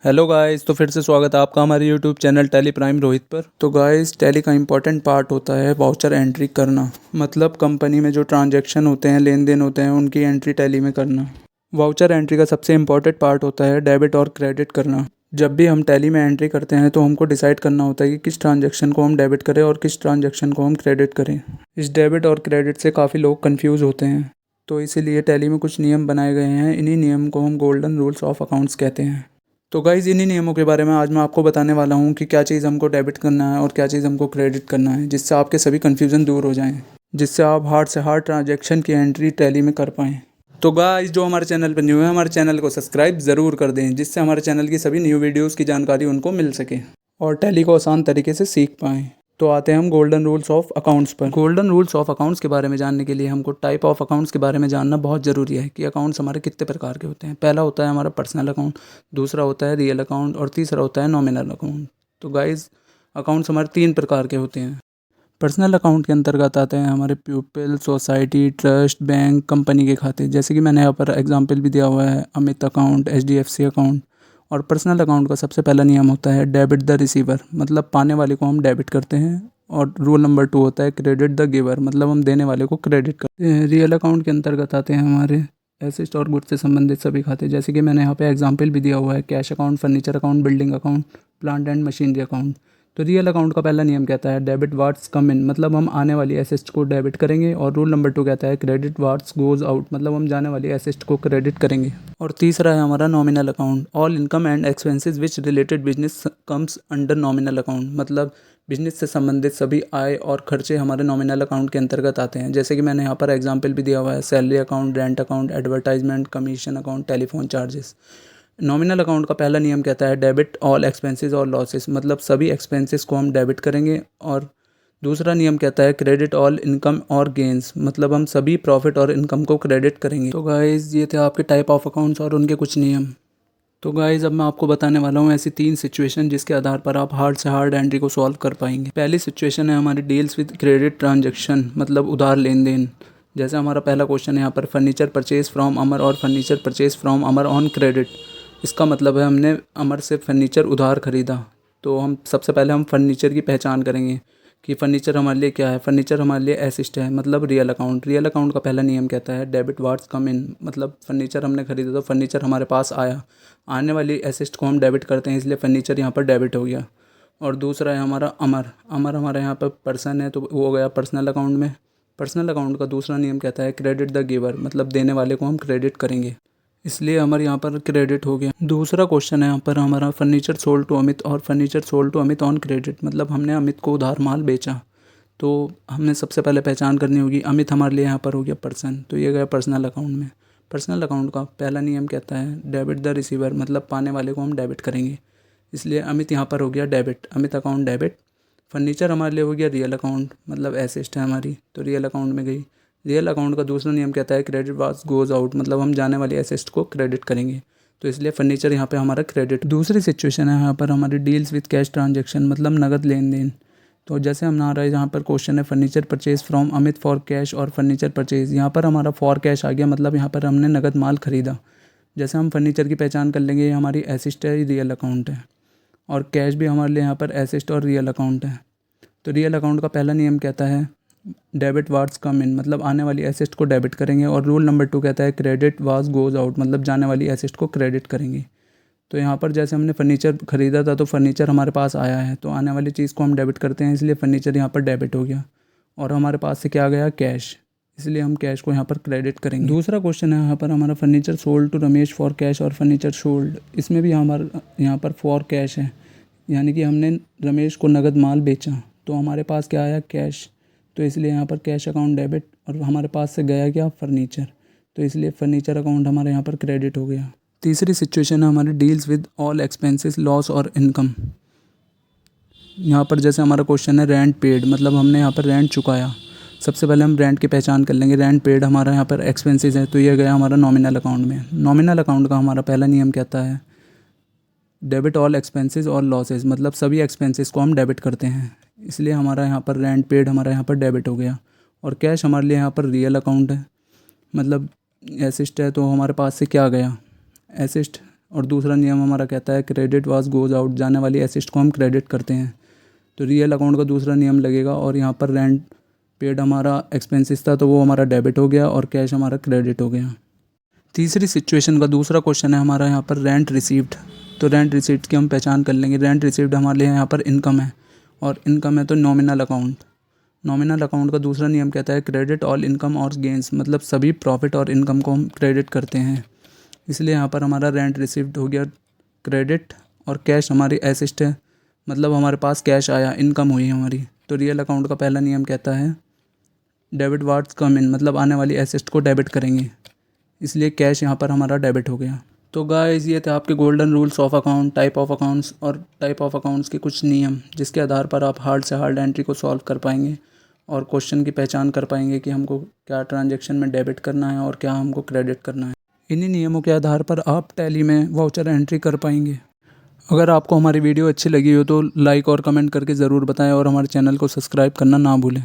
Hello guys, तो फिर से स्वागत है आपका हमारे YouTube channel tally prime Rohit पर। तो गाइस, टैली का इंपॉर्टेंट पार्ट होता है वाउचर एंट्री करना। मतलब कंपनी में जो ट्रांजैक्शन होते हैं, लेन देन होते हैं, उनकी एंट्री टैली में करना। वाउचर एंट्री का सबसे इम्पॉर्टेंट पार्ट होता है डेबिट और क्रेडिट करना। जब भी हम टैली में एंट्री करते हैं तो हमको डिसाइड करना होता है कि किस ट्रांजैक्शन को हम डेबिट करें और किस ट्रांजैक्शन को हम क्रेडिट करें। इस डेबिट और क्रेडिट से काफ़ी लोग कन्फ्यूज़ होते हैं, तो इसीलिए टैली में कुछ नियम बनाए गए हैं। इन्हीं नियम को हम गोल्डन रूल्स ऑफ अकाउंट्स कहते हैं। तो गाइज़, इन्हीं नियमों के बारे में आज मैं आपको बताने वाला हूँ कि क्या चीज़ हमको डेबिट करना है और क्या चीज़ हमको क्रेडिट करना है, जिससे आपके सभी कन्फ्यूज़न दूर हो जाएं, जिससे आप हार्ड से हार्ड ट्रांजैक्शन की एंट्री टैली में कर पाएँ। तो गाइज़, जो हमारे चैनल पर न्यू है, हमारे चैनल को सब्सक्राइब ज़रूर कर दें, जिससे हमारे चैनल की सभी न्यू वीडियोज़ की जानकारी उनको मिल सके और टैली को आसान तरीके से सीख पाएँ। तो आते हैं हम गोल्डन रूल्स ऑफ अकाउंट्स पर। गोल्डन रूल्स ऑफ अकाउंट्स के बारे में जानने के लिए हमको टाइप ऑफ अकाउंट्स के बारे में जानना बहुत ज़रूरी है कि अकाउंट्स हमारे कितने प्रकार के होते हैं। पहला होता है हमारा पर्सनल अकाउंट, दूसरा होता है रियल अकाउंट और तीसरा होता है नॉमिनल अकाउंट। तो गाइज़, अकाउंट्स हमारे 3 प्रकार के होते हैं। पर्सनल अकाउंट के अंतर्गत आते हैं हमारे प्यूपिल, सोसाइटी, ट्रस्ट, बैंक, कंपनी के खाते। जैसे कि मैंने यहाँ पर एग्जांपल भी दिया हुआ है, अमित अकाउंट, एचडीएफसी अकाउंट। और पर्सनल अकाउंट का सबसे पहला नियम होता है डेबिट द रिसीवर, मतलब पाने वाले को हम डेबिट करते हैं। और रूल नंबर 2 होता है क्रेडिट द गिवर, मतलब हम देने वाले को क्रेडिट करते हैं। रियल अकाउंट के अंतर्गत आते हैं हमारे एसेट और गुड्स से संबंधित सभी खाते। जैसे कि मैंने यहाँ पे एग्जांपल भी दिया हुआ है, cash account, furniture account, building account, plant and machinery account. तो रियल अकाउंट का पहला नियम कहता है डेबिट व्हाट्स कम इन, मतलब हम आने वाली एसेट्स को डेबिट करेंगे। और रूल नंबर 2 कहता है क्रेडिट व्हाट्स गोज आउट, मतलब हम जाने वाली एसेट्स को क्रेडिट करेंगे। और तीसरा है हमारा nominal account, all income and expenses which related business comes under nominal account, मतलब बिजनेस से संबंधित सभी आय और खर्चे हमारे नॉमिनल अकाउंट के अंतर्गत आते हैं। जैसे कि मैंने यहाँ पर एग्जांपल भी दिया हुआ है, salary account, rent account, advertisement, commission account, telephone charges. Nominal account का पहला नियम कहता है डेबिट ऑल एक्सपेंसेस और लॉसेस, मतलब सभी एक्सपेंसेस को हम डेबिट करेंगे। और दूसरा नियम कहता है क्रेडिट ऑल इनकम और गेंस, मतलब हम सभी प्रॉफिट और इनकम को क्रेडिट करेंगे। तो गाइज़, ये थे आपके टाइप ऑफ अकाउंट्स और उनके कुछ नियम। तो गाइज़, अब मैं आपको बताने वाला हूँ ऐसी 3 सिचुएशन जिसके आधार पर आप हार्ड से हार्ड एंट्री को सॉल्व कर पाएंगे। पहली सिचुएशन है हमारी डील्स विद क्रेडिट ट्रांजेक्शन, मतलब उधार लेन देन। जैसे हमारा पहला क्वेश्चन है यहाँ पर, फर्नीचर परचेज फ्रॉम अमर और furniture purchase from Amar on credit. इसका मतलब है हमने अमर से फर्नीचर उधार खरीदा। तो हम सबसे पहले हम फर्नीचर की पहचान करेंगे कि फ़र्नीचर हमारे लिए क्या है। फ़र्नीचर हमारे लिए एसेट है, मतलब रियल अकाउंट। रियल अकाउंट का पहला नियम कहता है डेबिट व्हाट्स कम इन, मतलब फ़र्नीचर हमने खरीदा तो फ़र्नीचर हमारे पास आया, आने वाली एसेट को हम डेबिट करते हैं, इसलिए फ़र्नीचर यहाँ पर डेबिट हो गया। और दूसरा है हमारा अमर। अमर हमारे यहाँ पर पर्सन है, तो वो हो गया पर्सनल अकाउंट में। पर्सनल अकाउंट का दूसरा नियम कहता है क्रेडिट द गिवर, मतलब देने वाले को हम क्रेडिट करेंगे, इसलिए हमारे यहाँ पर क्रेडिट हो गया। दूसरा क्वेश्चन है यहाँ पर हमारा, फर्नीचर सोल्ड टू अमित और furniture sold to Amit on credit, मतलब हमने अमित को उधार माल बेचा। तो हमने सबसे पहले पहचान करनी होगी, अमित हमारे लिए यहाँ पर हो गया पर्सन, तो ये गया पर्सनल अकाउंट में। पर्सनल अकाउंट का पहला नियम कहता है डेबिट द रिसीवर, मतलब पाने वाले को हम डेबिट करेंगे, इसलिए अमित यहाँ पर हो गया debit, Amit account debit. Furniture हमारे लिए हो गया रियल अकाउंट, मतलब एसेट है हमारी, तो रियल अकाउंट में गई। रियल अकाउंट का दूसरा नियम कहता है क्रेडिट वास गोज आउट, मतलब हम जाने वाली एसेट को क्रेडिट करेंगे, तो इसलिए फर्नीचर यहाँ पे हमारा क्रेडिट। दूसरी सिचुएशन है यहाँ पर हमारी डील्स विद कैश ट्रांजेक्शन, मतलब नगद लेन देन। तो जैसे हम ना रहे, यहाँ पर क्वेश्चन है furniture purchase from Amit for cash और फर्नीचर परचेज, यहाँ पर हमारा फॉर कैश आ गया, मतलब यहाँ पर हमने नगद माल खरीदा। जैसे हम फर्नीचर की पहचान कर लेंगे, ये हमारी एसेट है, रियल अकाउंट है। और कैश भी हमारे लिए यहाँ पर एसेट और रियल अकाउंट है। तो रियल अकाउंट का पहला नियम कहता है डेबिट वार्ड्स कम इन, मतलब आने वाली एसेट को डेबिट करेंगे। और रूल नंबर 2 कहता है क्रेडिट वास गोज आउट, मतलब जाने वाली एसेट को क्रेडिट करेंगे। तो यहाँ पर जैसे हमने फर्नीचर खरीदा था तो फर्नीचर हमारे पास आया है, तो आने वाली चीज़ को हम डेबिट करते हैं, इसलिए फर्नीचर यहाँ पर डेबिट हो गया। और हमारे पास से क्या गया, कैश, इसलिए हम कैश को यहाँ पर क्रेडिट करेंगे। दूसरा क्वेश्चन है यहाँ पर हमारा, furniture sold to Ramesh for cash और फर्नीचर सोल्ड। इसमें भी हमारा यहाँ पर फॉर कैश है, यानी कि हमने रमेश को नगद माल बेचा, तो हमारे पास क्या आया, कैश, तो इसलिए यहाँ पर कैश अकाउंट डेबिट। और हमारे पास से गया क्या, फर्नीचर, तो इसलिए फर्नीचर अकाउंट हमारे यहाँ पर क्रेडिट हो गया। तीसरी सिचुएशन है हमारी deals with all expenses loss और इनकम। यहाँ पर जैसे हमारा क्वेश्चन है रेंट पेड, मतलब हमने यहाँ पर रेंट चुकाया। सबसे पहले हम रेंट की पहचान कर लेंगे, रेंट पेड हमारा यहाँ पर एक्सपेंसेस है, तो ये गया हमारा नॉमिनल अकाउंट में। नॉमिनल अकाउंट का हमारा पहला नियम कहता है डेबिट ऑल एक्सपेंसेस और लॉसेस, मतलब सभी एक्सपेंसेस को हम डेबिट करते हैं, इसलिए हमारा यहाँ पर रेंट पेड हमारा यहाँ पर डेबिट हो गया। और कैश हमारे लिए यहाँ पर रियल अकाउंट है, मतलब एसेट है, तो हमारे पास से क्या गया, एसेट, और दूसरा नियम हमारा कहता है क्रेडिट वाज गोज आउट, जाने वाली एसेट को हम क्रेडिट करते हैं। तो रियल अकाउंट का दूसरा नियम लगेगा और यहाँ पर रेंट पेड हमारा एक्सपेंसेस था तो वो हमारा डेबिट हो गया और कैश हमारा क्रेडिट हो गया। तीसरी सिचुएशन का दूसरा क्वेश्चन है हमारा यहाँ पर रेंट रिसीव्ड। तो रेंट रिसीव्ड की हम पहचान कर लेंगे। रेंट रिसीव्ड हमारे लिए यहाँ पर इनकम है और इनकम है तो नॉमिनल अकाउंट। नॉमिनल अकाउंट का दूसरा नियम कहता है क्रेडिट ऑल इनकम और गेंस, मतलब सभी प्रॉफिट और इनकम को हम क्रेडिट करते हैं। इसलिए यहाँ पर हमारा रेंट रिसीव्ड हो गया क्रेडिट और कैश हमारी एसेट है, मतलब हमारे पास कैश आया, इनकम हुई हमारी। तो रियल अकाउंट का पहला नियम कहता है डेबिट वाट्स कम इन, मतलब आने वाली एसेट को डेबिट करेंगे, इसलिए कैश यहाँ पर हमारा डेबिट हो गया। तो गाइस ये थे आपके golden rules of account, type of accounts और टाइप ऑफ अकाउंट्स के कुछ नियम, जिसके आधार पर आप हार्ड से हार्ड एंट्री को सॉल्व कर पाएंगे और क्वेश्चन की पहचान कर पाएंगे कि हमको क्या ट्रांजैक्शन में डेबिट करना है और क्या हमको क्रेडिट करना है। इन्हीं नियमों के आधार पर आप टैली में वाउचर एंट्री कर पाएंगे। अगर आपको हमारी वीडियो अच्छी लगी हो तो लाइक और कमेंट करके ज़रूर बताएं और हमारे चैनल को सब्सक्राइब करना ना भूलें।